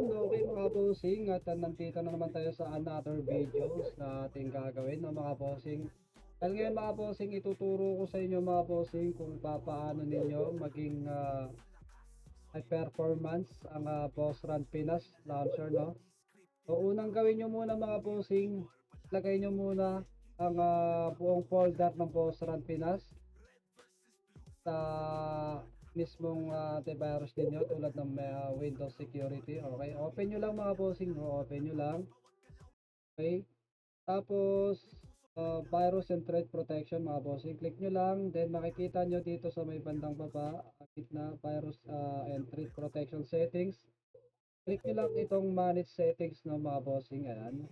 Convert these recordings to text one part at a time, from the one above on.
Okay mga bossing, at nandito na naman tayo sa another videos na ating gagawin no, mga bossing. Dahil ngayon mga bossing, ituturo ko sa inyo mga bossing kung paano ninyo maging high performance ang Boss Run Pinas launcher, no. So unang gawin nyo muna mga bossing, lagay nyo muna ang buong folder ng Boss Run Pinas sa mismong antivirus ninyo tulad ng Windows Security. Okay, open nyo lang mga bossing, no? Open nyo lang. Okay, tapos virus and threat protection mga bossing, click nyo lang, then makikita nyo dito sa may bandang baba na virus and threat protection settings. Click nyo lang itong manage settings ng mga bossing. Ayan.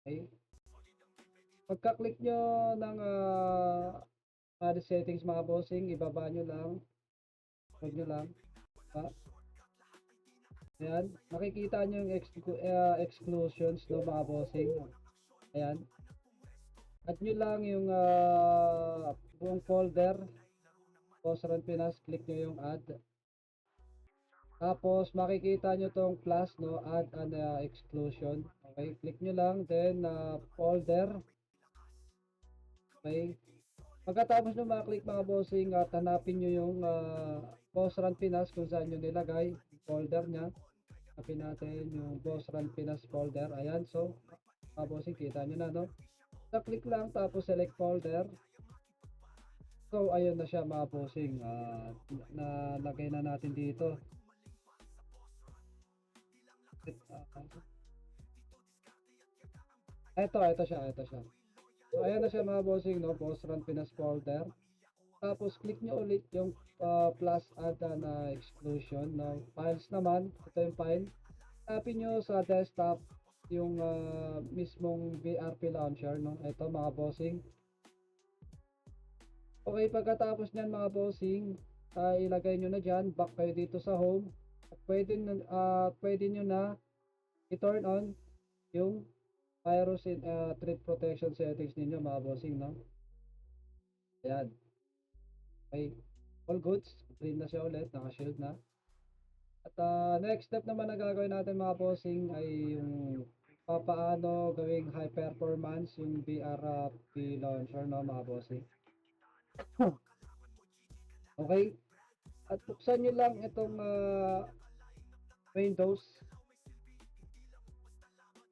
Okay, pagka-click nyo ng manage settings mga bossing, ibaba nyo lang, huwag nyo lang. Ayan, makikita nyo yung exclusions no mga bossing. Ayan, add nyo lang yung buong folder Boss Run Pinas, click nyo yung add. Tapos makikita nyo tong plus no, add and exclusion. Okay, click nyo lang, then folder. Okay, pagkatapos nyo maklik mga bossing, at hanapin nyo yung Boss Run Pinas kung saan nyo nilagay folder nya. Hanapin natin yung Boss Run Pinas folder. Ayan, so mga bossing, kita nyo na no, sa click lang tapos select folder. So ayun na siya mga bossing, nalagay na natin dito. Ito siya. So ayan na siya mga bossing no, Boss Run Pinas folder. Tapos click nyo ulit yung plus add na exclusion no. Files naman, ito yung file. Tapin nyo sa desktop yung mismong VRP launcher no. Ito mga bossing. Okay, pagkatapos nyan mga bossing, ilagay nyo na dyan, back kayo dito sa home. At pwede nyo na i-turn on yung virus and threat protection settings ninyo mga bossing no. Ayan. Okay, all goods, clean na siya ulit, naka-shield na. At next step naman na gagawin natin mga bossing ay yung paano gawing high performance yung VRP launcher no mga bossing. Okay, at buksan nyo lang itong Windows.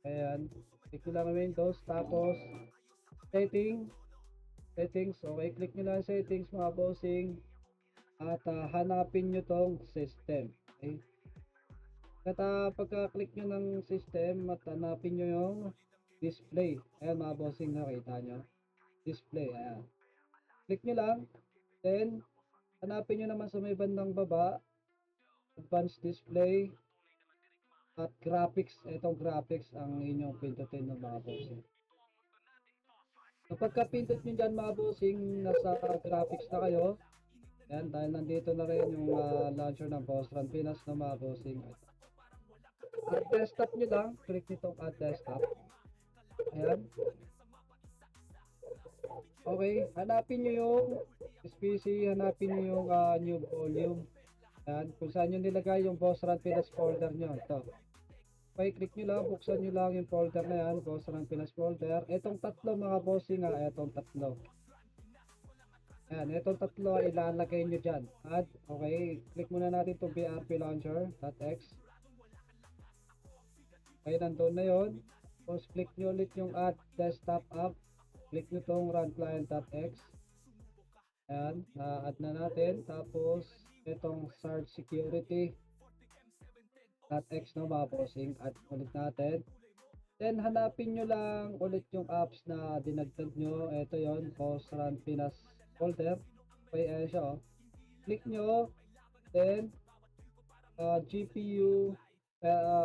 Ayan, click nyo lang Windows, tapos settings. Okay, click nyo lang settings mga bossing, at hanapin nyo tong system. Okay, at pagka-click nyo ng system at hanapin nyo yung display. Ayan mga bossing, nakita nyo display. Ayan, click nyo lang, then hanapin nyo naman sa may bandang baba advanced display at graphics. Itong graphics ang inyong pindutin ng mga bossing. Kapag kapindot nyo dyan mga bossing, nasa graphics na kayo. Ayan, dahil nandito na rin yung launcher ng Boss Run Pinas na mga bossing. At desktop nyo lang, click nitong add desktop. Ayan. Okay, hanapin nyo yung PC, hanapin nyo yung new volume. Ayan, kung saan nyo nilagay yung Boss Run Pinas folder nyo. Ito. Okay, click nyo lang, buksan nyo lang yung folder na yan, Boss Run Pinas folder. Itong tatlo mga bossing itong tatlo. Ayan, itong tatlo ilalagay nyo dyan. Add, okay, click muna natin itong BRP launcher.x. Okay, nandun na yun. Tapos click nyo ulit yung add desktop app. Click nyo itong run client.x. Ayan, na-add na natin. Tapos, itong search security.x no mga bossing. Add ulit natin. Then, hanapin nyo lang ulit yung apps na dinagdag nyo. Ito yon, Boss Run Pinas folder. Okay, ayan siya oh. Click nyo, then GPU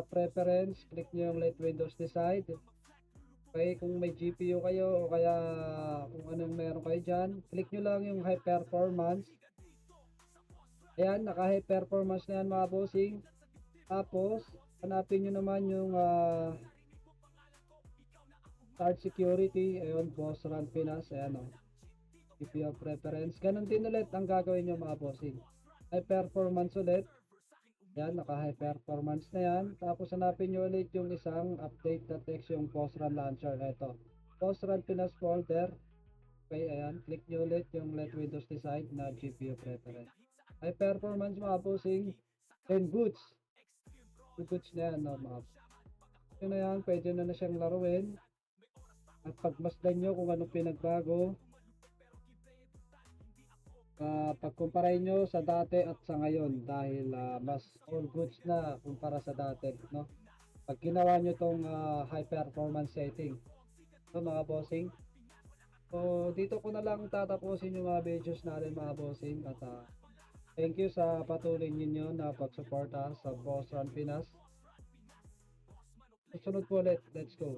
preference, click nyo yung let Windows decide. Okay, kung may GPU kayo o kaya kung anong meron kayo dyan, click nyo lang yung high performance. Ayan, naka high performance na yan mga bossing. Tapos hanapin nyo naman yung start security. Ayun, Boss Run Pinas. Ayan o, GPU preference. Ganon din ulit ang gagawin nyo mga bossing. High performance ulit. Yan, naka high performance na yan. Tapos hanapin nyo ulit yung isang update na text, yung post-run launcher. Ito, post-run Pinas folder. Okay, ayan, click nyo ulit yung let Windows decide na GPU preference. High performance mga bossing, 10 goods. 2 goods na yan, no, mga yun na yan, pwede na siyang laruin. At pagmasdan nyo kung anong pinagbago, pagkumpara nyo sa dati at sa ngayon dahil mas all goods na kumpara sa dati, no? Pag ginawa nyo tong high performance setting, no, mga bossing. So dito ko na lang tatapusin yung mga videos natin mga bossing at thank you sa patuloy ninyo na pagsuporta sa Boss Run Pinas. Susunod po ulit, let's go.